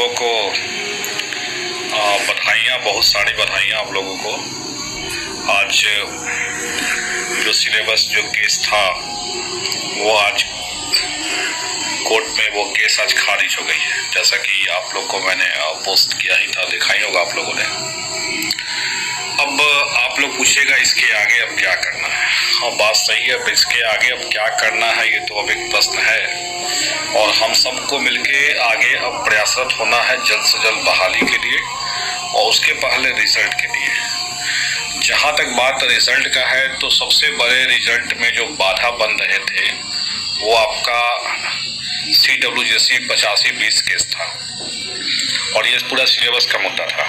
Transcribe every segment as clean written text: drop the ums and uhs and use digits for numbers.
लोगों को बधाइयाँ, बहुत सारी बधाइयाँ आप लोगों को। आज जो सिलेबस जो केस था वो आज कोर्ट में वो केस आज खारिज हो गई है, जैसा कि आप लोग को मैंने पोस्ट किया ही था, देखा ही होगा आप लोगों ने। अब आप लोग पूछेगा इसके आगे अब क्या करना है। हाँ, बात सही है, अब इसके आगे अब क्या करना है ये तो अब एक प्रश्न है, और हम सबको मिलके आगे अब प्रयासरत होना है जल्द से जल्द बहाली के लिए, और उसके पहले रिजल्ट के लिए। जहाँ तक बात रिजल्ट का है तो सबसे बड़े रिजल्ट में जो बाधा बन रहे थे वो आपका CWJC 85-20 केस था, और ये पूरा सिलेबस का मुद्दा था।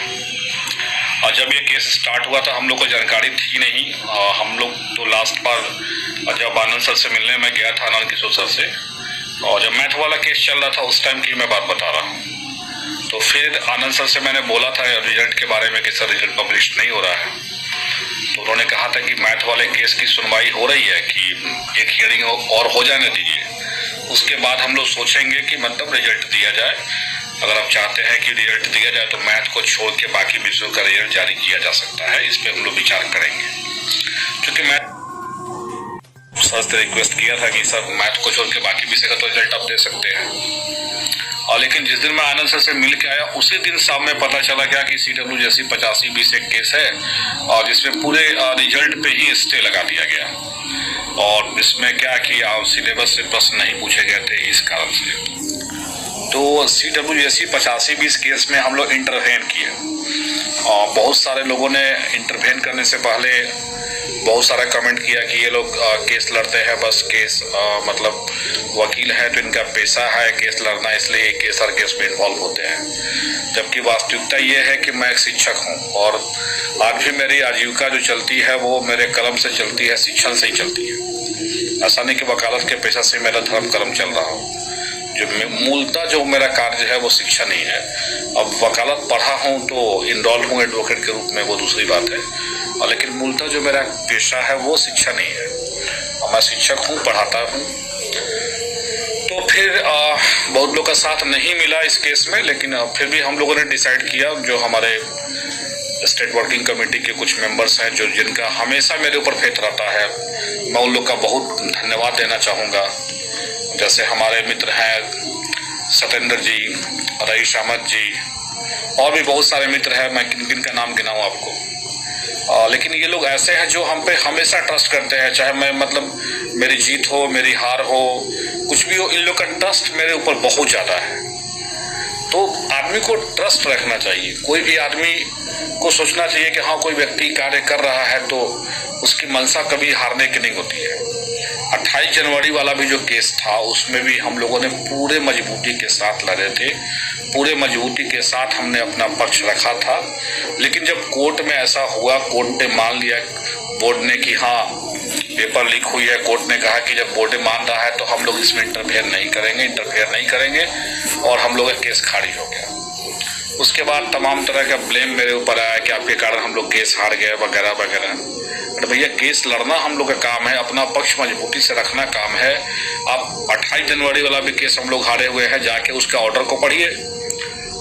और जब ये केस स्टार्ट हुआ था हम लोग को जानकारी थी नहीं। हम लोग तो लास्ट बार जब आनंद सर से मिलने में गया था, आनंद किशोर सर से, और जब मैथ वाला केस चल रहा था उस टाइम की मैं बात बता रहा हूँ। तो फिर आनंद सर से मैंने बोला था रिजल्ट के बारे में कि सर रिजल्ट पब्लिश नहीं हो रहा है। तो उन्होंने कहा था कि मैथ वाले केस की सुनवाई हो रही है, कि एक हियरिंग और हो जाने दीजिए, उसके बाद हम लोग सोचेंगे कि मतलब रिजल्ट दिया जाए। अगर आप चाहते हैं कि रिजल्ट दिया जाए तो मैथ को छोड़ के बाकी विषयों का रिजल्ट जारी किया जा सकता है, इस पर हम लोग विचार करेंगे। क्योंकि मैं सर से रिक्वेस्ट किया था कि सर मैथ को छोड़ के बाकी विषय का तो रिजल्ट आप दे सकते हैं। और लेकिन जिस दिन मैं आनंद सर से मिल के आया उसी दिन शाम में पता चला क्या कि CWJC 85-20 एक केस है, और जिसमें पूरे रिजल्ट पे ही स्टे लगा दिया गया, और इसमें क्या कि सिलेबस से प्रश्न नहीं पूछे गए थे इस कारण से। तो CWJC 85-20 केस में हम लोग इंटरवेन किए, और बहुत सारे लोगों ने इंटरवेन करने से पहले बहुत सारा कमेंट किया कि ये लोग केस लड़ते हैं, बस केस मतलब वकील है तो इनका पेशा है केस लड़ना, इसलिए केस हर केस में इन्वॉल्व होते हैं। जबकि वास्तविकता ये है कि मैं एक शिक्षक हूँ, और आज भी मेरी आजीविका जो चलती है वो मेरे कलम से चलती है, शिक्षण से ही चलती है। ऐसा नहीं कि वकालत के पेशा से मेरा धर्म कर्म चल रहा हो। जो मूलतः जो मेरा कार्य है वो शिक्षा नहीं है। अब वकालत पढ़ा हूँ तो इनरोल हूँ एडवोकेट के रूप में, वो दूसरी बात है, और लेकिन मूलतः जो मेरा पेशा है वो शिक्षा नहीं है, और मैं शिक्षक हूँ, पढ़ाता हूँ। तो फिर बहुत लोग का साथ नहीं मिला इस केस में, लेकिन फिर भी हम लोगों ने डिसाइड किया, जो हमारे स्टेट वर्किंग कमेटी के कुछ मेंबर्स हैं जो जिनका हमेशा मेरे ऊपर फेथ रहता है, मैं उन लोग का बहुत धन्यवाद देना चाहूँगा। जैसे हमारे मित्र हैं सतेंद्र जी, रईस अहमद जी, और भी बहुत सारे मित्र हैं, मैं किन किन का नाम गिनाऊं आपको। लेकिन ये लोग ऐसे हैं जो हम पे हमेशा ट्रस्ट करते हैं, चाहे मैं मतलब मेरी जीत हो, मेरी हार हो, कुछ भी हो, इन लोग का ट्रस्ट मेरे ऊपर बहुत ज़्यादा है। तो आदमी को ट्रस्ट रखना चाहिए, कोई भी आदमी को सोचना चाहिए कि हाँ कोई व्यक्ति कार्य कर रहा है तो उसकी मंशा कभी हारने की नहीं होती है। 28 जनवरी वाला भी जो केस था उसमें भी हम लोगों ने पूरे मजबूती के साथ लड़े थे, पूरे मजबूती के साथ हमने अपना पक्ष रखा था। लेकिन जब कोर्ट में ऐसा हुआ, कोर्ट ने मान लिया बोर्ड ने कि हाँ पेपर लीक हुई है, कोर्ट ने कहा कि जब बोर्ड मान रहा है तो हम लोग इसमें इंटरफेयर नहीं करेंगे, और हम लोग का केस खारिज हो गया। उसके बाद तमाम तरह का ब्लेम मेरे ऊपर आया कि आपके कारण हम लोग केस हार गए वगैरह वगैरह। अरे भैया, केस लड़ना हम लोग का काम है, अपना पक्ष मजबूती से रखना काम है। आप 28 जनवरी वाला भी केस हम लोग हारे हुए हैं, जाके उसका ऑर्डर को पढ़िए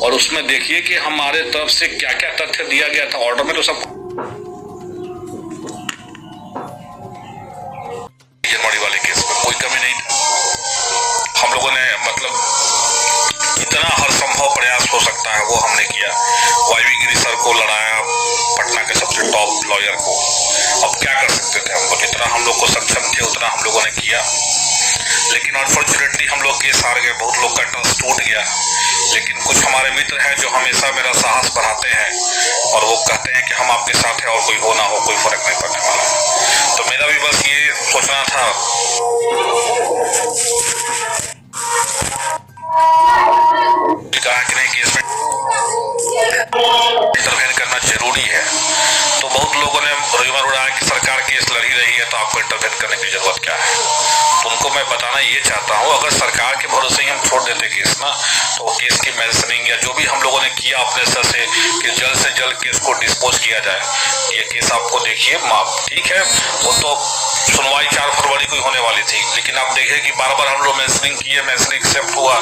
और उसमें देखिए कि हमारे तरफ से क्या क्या तथ्य दिया गया था। ऑर्डर में तो सब जनवरी वाले केस में कोई कमी नहीं था। हम लोगों ने मतलब इतना हर संभव प्रयास हो सकता है वो हमने किया। YV गिरी सर को लड़ाया, पटना के सबसे टॉप लॉयर को। अब क्या कर सकते थे हम लोग, जितना हम लोग को सक्षम थे उतना हम लोगों ने किया। लेकिन अनफॉर्चुनेटली हम लोग केस हार गए, बहुत लोग का ट्रस्ट टूट गया। लेकिन कुछ हमारे मित्र हैं जो हमेशा मेरा साहस बढ़ाते हैं, और वो कहते हैं कि हम आपके साथ हैं और कोई हो ना हो कोई फर्क नहीं पड़ने वाला है। तो मेरा भी बस ये सोचना था कहा कि नहीं केस में इंटरवेन करना जरूरी है। तो बहुत लोगों ने रुमार उड़ाया कि सरकार केस लड़ ही रही है तो आपको इंटरवेन करने की जरूरत क्या है। तो उनको मैं बताना ये चाहता हूँ, अगर सरकार के भरोसे ही हम छोड़ देते केस ना, तो केस की मेंशनिंग या जो भी हम लोगों ने किया अपने स्तर से कि जल्द से जल्द केस को डिस्पोज किया जाए। ये केस आपको देखिए ठीक है, वो तो सुनवाई 4 फरवरी को होने वाली थी, लेकिन आप देखें कि बार बार हम लोग मेंशनिंग किए, मेंशनिंग एक्सेप्ट हुआ।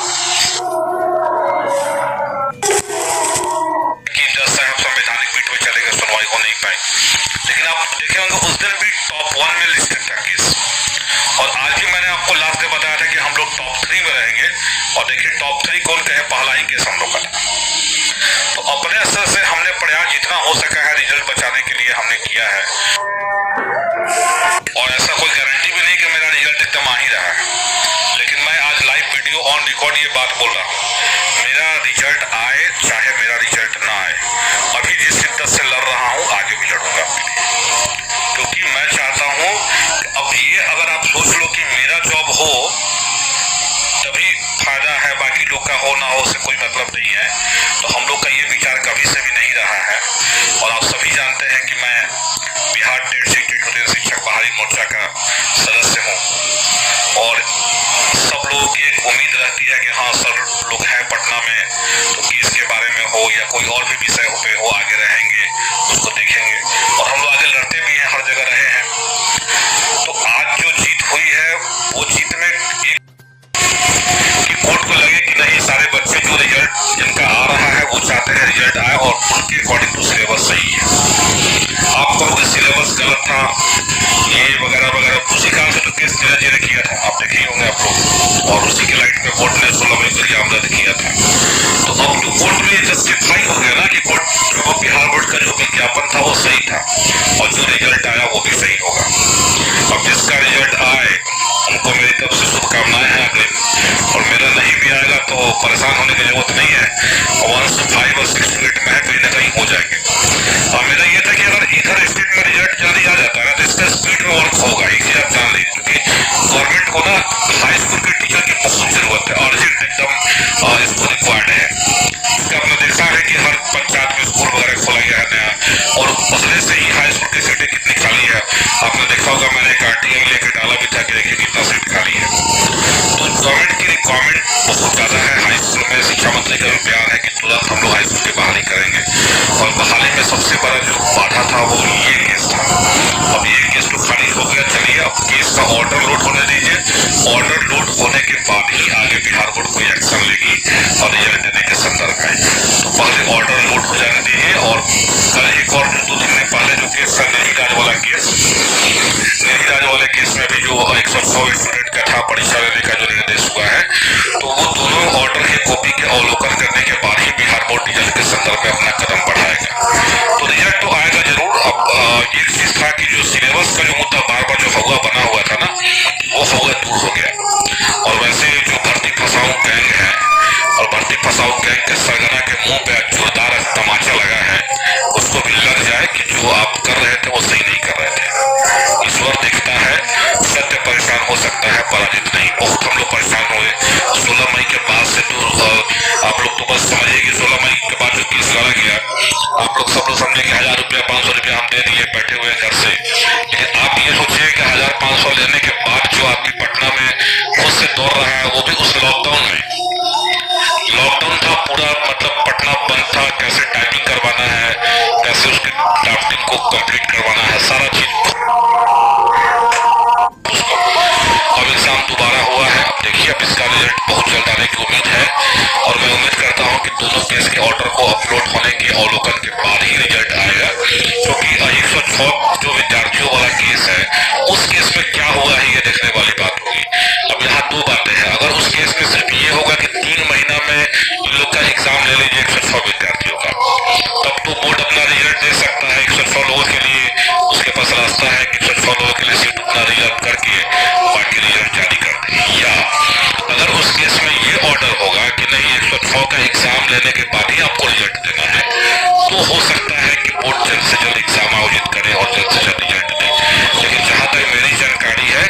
ही कौन कहे, पहला ही केस हम लोग का था। तो अपने स्तर से हमने प्रयास जितना हो सका है रिजल्ट बचाने के लिए हमने किया है, और ऐसा कोई गारंटी भी नहीं कि मेरा रिजल्ट एकदम आ ही रहा है। लेकिन मैं आज लाइव वीडियो ऑन रिकॉर्ड ये बात बोल रहा हूँ, मेरा रिजल्ट आए चाहे मेरा रिजल्ट ना आए, अभी जिस शिद्दत से लड़ रहा हूँ आगे भी लड़ूंगा अपने लिए, क्योंकि मैं चाहता हूँ अब ये अगर आप सोच लो कि मेरा जॉब हो तभी फायदा है, बाकी लोग का हो ना हो उससे कोई मतलब नहीं है। तो हम लोग का ये विचार कभी से भी नहीं रहा है, और आप सभी जानते हैं कि मैं बिहार टेट सीट शिक्षक बहाली मोर्चा का सदस्य हूँ, और सब लोगों की एक उम्मीद रहती है कि हाँ सर लोग हैं पटना में, तो केस के बारे में हो या कोई और भी विषय पे हो आगे रहेंगे, उसको देखेंगे, और हम लोग आगे लड़ते भी हैं, हर जगह रहे हैं। तो आज जो जीत हुई है वो जीत में एक कि कोर्ट को लगे कि नहीं सारे बच्चे जो रिजल्ट जिनका आ रहा है वो चाहते हैं रिजल्ट आए और उनके अकॉर्डिंग टू सिलेबस सही है। आप कहोगे सिलेबस गलत था ये वगैरह वगैरह, उसी कारण से तो केस धीरे किया था, आप देखे होंगे आप लोग, और उसी के लाइट में कोर्ट ने 16 मई को इल्जाम रद्द किया था। तो अब तो कोर्ट में जस्टिफाई हो गया ना कि कोर्ट जो बिहार बोर्ड का जो विज्ञापन था वो सही था, और जो रिजल्ट आया वो भी सही होगा। अब जिसका रिजल्ट आए उनको मेरी तरफ से शुभकामनाएं हैं अगले, और मेरा नहीं भी आएगा तो परेशान होने की जरूरत नहीं है, 1 से 5 और 6 to 8 में कहीं ना कहीं हो जाएंगे। और मेरा ये था कि अगर इधर स्टेट में रिजल्ट जल्दी आ जाता है तो इसका स्पीड में वर्क होगा, एक चीज आप जान लीजिए, क्योंकि गवर्नमेंट को ना हाई स्कूल के टीचर की बहुत जरूरत है, अर्जेंट एकदम इसको रिक्वायर्ड है। आपने देखा है कि हर पंचायत में स्कूल वगैरह खोला गया है नया, और पहले से ही हाई स्कूल की सीटें कितनी खाली है आपने देखा होगा, मैंने एक आर्टिकल लेकर डाला भी था कि देखिए कितना सीट खाली है। तो गवर्नमेंट की रिक्वायरमेंट बहुत ज्यादा है हाई स्कूल में, शिक्षा मंत्री का भी प्यार है कि तुरंत हम लोग हाई स्कूल की बहाली करेंगे, और बहाली में सबसे बड़ा जो बाधा था वो ये केस था। अब ये केस तो खाली हो गया, चलिए अब केस का ऑर्डर लोड होने दीजिए, ऑर्डर लोड होने के बाद ही आगे बिहार बोर्ड कोई एक्शन लेगी और रिजल्ट देने के संदर्भ में। तो पहले ऑर्डर लोड हो जाने दीजिए, और कल एक और जो 2 दिन पहले जो केस था नेहीराज वाला केस, नेहीराज वाले केस में भी जो 106 स्टूडेंट का था परीक्षा लेने का जो निर्देश हुआ है, तो वो दोनों ऑर्डर की कॉपी के अवलोकन करने के बाद ही बिहार बोर्ड रिजल्ट के संदर्भ में अपना कदम बढ़ाएगा। तो रिजल्ट तो आएगा जरूर। अब एक चीज था कि जो सिलेबस का जो मुद्दा बार बार जो हवा बना हुआ था ना, वो हवा दूर हो गया, और वैसे जो भर्ती फंसाऊ गैंग है और भर्ती फंसाऊ गैंग के सरगना के मुंह पे जोरदार तमाचा लगा है, उसको भी लग जाए कि जो आप कर रहे थे वो सही नहीं कर रहे थे। ईश्वर देखता है, सत्य परेशान हो सकता है, पराजित नहीं। बहुत हम लोग परेशान हुए 16 मई के बाद से, तो आप लोग तो बस समझिए कि 16 मई के बाद जो केस लड़ा गया, आप लोग सब लोग समझे कि 1000 रुपया 500 रुपया हम दे दिए बैठे हुए घर से, लेकिन आप ये सोचिए कि 1500 लेने के बाद जो आदमी पटना में खुद से दौड़ रहा है, वो भी उस लॉकडाउन में, लॉकडाउन था पूरा, मतलब पटना बंद था, कैसे टाइपिंग करवाना है, कैसे उसके ड्राफ्टिंग को कंप्लीट करवाना है, सारा चीज। अब एग्जाम दोबारा हुआ है, अब देखिए अब इसका रिजल्ट बहुत जल्द आने की उम्मीद है, और मैं उम्मीद करता हूं कि दोनों केस के ऑर्डर को अपलोड होने के अवलोकन के बाद ही रिजल्ट आएगा, क्योंकि 106 जो विद्यार्थियों वाला केस है, उस केस में क्या हुआ है ये देखने वाली बात होगी। अब यहाँ 2 बातें हैं, अगर उस केस में सिर्फ ये होगा कि 3 महीना में इन लोग का एग्जाम ले लीजिए 106 विद्यार्थियों का, तब तो बोर्ड अपना रिजल्ट दे सकता है 106 लोगों के लिए, उसके पास रास्ता है कि 106 लोगों के लिए सीट उतना रिजर्व करके बाकी रिजल्ट जारी कर दे। या अगर उस केस में ये ऑर्डर होगा कि नहीं 106 का एग्जाम लेने के बाद ही आपको रिजल्ट देना है, तो हो सकता है कि बोर्ड जल्द से जल्द एग्जाम आयोजित करे और जल्द से जल्द रिजल्ट दे। लेकिन जहां तक मेरी जानकारी है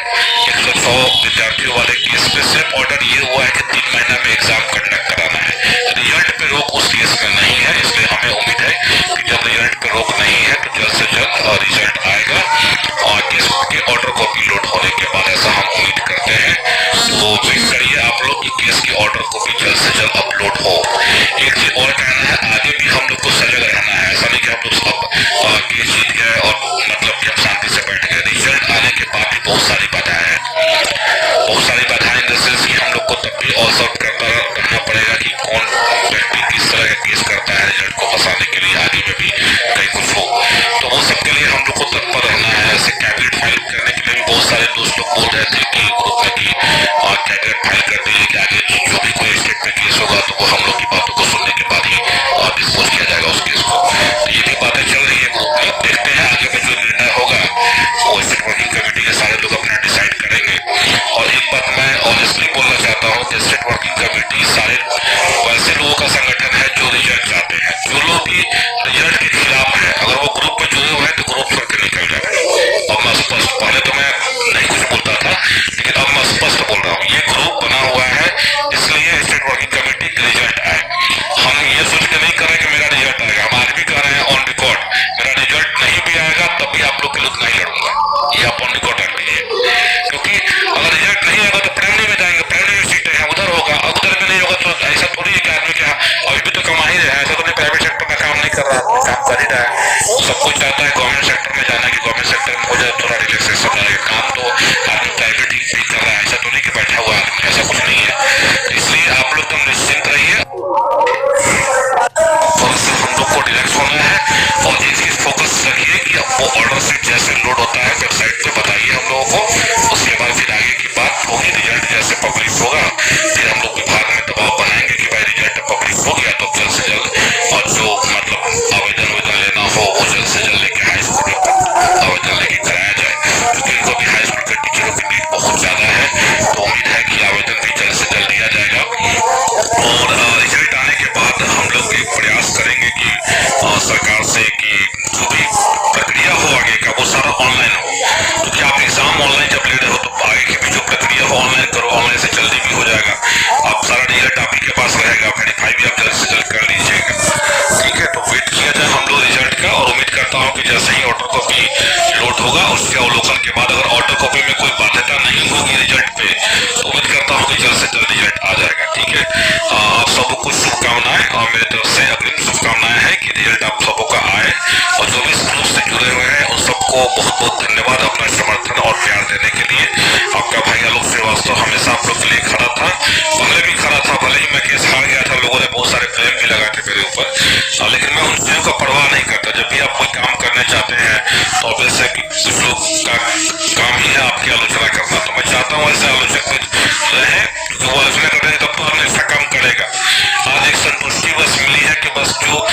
106 विद्यार्थियों वाले केस में सिर्फ ऑर्डर ये हुआ है कि 3 महीना में एग्जाम कंडक्ट कराना है, रिजल्ट पे रोक उस केस में नहीं है। इसलिए हमें उम्मीद है कि जब रिजल्ट पे रोक नहीं है तो जल्द से जल्द रिजल्ट आएगा, और केस के ऑर्डर कॉपी लोड होने के बाद, ऐसा हम उम्मीद करते हैं। तो वेट करिए आप लोग कि केस की ऑर्डर कॉपी जल्द से जल्द अपलोड हो। एक चीज और कहना है, आगे भी हम लोग को सजग रहना है, ऐसा नहीं कि हम लोग सब केस जीत गए और मतलब कि हम शांति से बैठ गए। रिजल्ट आने के बाद भी बहुत सारी बाधाएं हैं, बहुत सारी बाधाएं इन द सेंस कि हम लोग को तब भी ऑब्जर्व करता रहना पड़ेगा कि कौन व्यक्ति किस तरह का केस करता है रिजल्ट को फंसाने के लिए, आगे में भी कहीं कुछ हो, तो वो सबके लिए हम लोग को तत्पर रहना है। ऐसे कैबिनेट फाइल करने के लिए भी बहुत सारे वो हम लोग की बातों को सुनने के बाद ही डिस्पोज किया जाएगा उस केस को। तो ये भी बातें चल रही है ग्रुप में, देखते हैं आगे में जो निर्णय होगा वो स्टेट वर्किंग कमेटी के सारे लोग अपना डिसाइड करेंगे। और एक बात मैं ऑनेस्टली बोलना चाहता हूँ कि स्टेट वर्किंग कमेटी सारे वैसे लोगों का संगठन है जो रिजल्ट चाहते हैं, जो लोग भी रिजल्ट के खिलाफ है, अगर वो ग्रुप में जुड़े हुए हैं तो ग्रुप छोड़ के निकल जाए। अब मैं स्पष्ट, पहले तो मैं नहीं कुछ बोलता था, लेकिन अब मैं स्पष्ट बोल रहा हूँ, ये ग्रुप बना हुआ है इसलिए स्टेट वर्किंग कमेटी रिजल्ट आए। हम ये सोच के नहीं कर रहे कि मेरा रिजल्ट आएगा, हम आज भी कह रहे हैं ऑन रिकॉर्ड, मेरा रिजल्ट नहीं भी आएगा तब भी आप लोग के लिए नहीं लड़ूंगा, ये आप ऑन रिकॉर्ड रख लीजिए। क्योंकि अगर रिजल्ट नहीं आएगा तो प्राइमरी में जाएंगे, प्राइमरी में सीटें हैं उधर होगा, उधर में नहीं होगा तो ऐसा थोड़ी है कि आदमी क्या अभी भी तो कमा ही रहा है, ऐसा तो नहीं प्राइवेट सेक्टर में काम नहीं कर रहा, काम कर ही रहा है। सब कुछ चाहता है गवर्नमेंट सेक्टर में जाना कि गवर्नमेंट सेक्टर में हो जाए थोड़ा रिलैक्सेशन रहेगा, काम तो आदमी प्राइवेट ही कर रहा है, ऐसा तो नहीं कि बैठा हुआ आदमी, ऐसा कुछ नहीं है। इसलिए आप लोग तो निश्चिंत रहिए, हम लोग को रिलैक्स होना है और एक चीज फोकस रखिए कि वो ऑर्डर शीट जैसे लोड होता है वेबसाइट पे बताइए हम लोगों को, उसके बाद फिर आगे की बात होगी। रिजल्ट जैसे पब्लिक होगा फिर हम लोग विभाग में दबाव बनाएंगे कि भाई रिजल्ट पब्लिक हो गया तो जल्द से जल्द और जो मतलब आवेदन लेना हो वो जल्द से जल्द लेके हाई स्कूल में आवेदन लेके कराया जाए, क्योंकि इनको भी हाई स्कूल के टीचरों की नीड बहुत ज्यादा है। तो उम्मीद है कि आवेदन भी जल्द से जल्द दिया जाएगा और रिजल्ट आने के बाद हम लोग एक प्रयास करेंगे कि सरकार से कि जो भी प्रक्रिया हो आगे का वो सारा ऑनलाइन हो, क्योंकि आप एग्जाम ऑनलाइन जब ले रहे हो तो आगे की भी जो प्रक्रिया हो ऑनलाइन करो, ऑनलाइन से जल्दी भी हो जाएगा। आप सारा रिजल्ट आप ही के पास रहेगा, वेरीफाई भी आप जल्द से जल्द कर लीजिएगा, ठीक है। तो वेट किया जाए हम लोग रिजल्ट का और उम्मीद करता हूँ कि जैसे ही ऑर्डर कॉपी लोड होगा उसके अवलोकन के बाद अगर ऑर्डर कॉपी में कोई बाध्यता नहीं होगी रिजल्ट पे तो उम्मीद करता हूँ कि जल्द से जल्द रिजल्ट आ जाएगा, ठीक है। आप सबको कुछ शुभकामनाएं और मेरी तरफ से अग्रिम शुभकामनाएं हैं कि रिजल्ट आप सबों का आए और जो भी ग्रुप से जुड़े हुए हैं उन सबको बहुत बहुत धन्यवाद अपना समर्थन और प्यार देने के लिए। आपका भाई आलोक श्रीवास्तव हमेशा आप लोग के लिए खड़ा था, पहले भी खड़ा था, भले ही मैं केस हार गया था, लोगों ने बहुत सारे ब्लेम भी लगाए थे मेरे ऊपर, लेकिन मैं उन चीजों का परवाह नहीं करता। जब भी आप कोई काम करने चाहते हैं तो ऑब्वियस है कि कुछ लोग का काम ही है आपकी आलोचना करना, तो मैं चाहता हूँ ऐसे आलोचक रहे क्योंकि वो आलोचना करेंगे तब तो आदमी ऐसा काम करेगा। आज एक संतुष्टि बस मिली है कि बस जो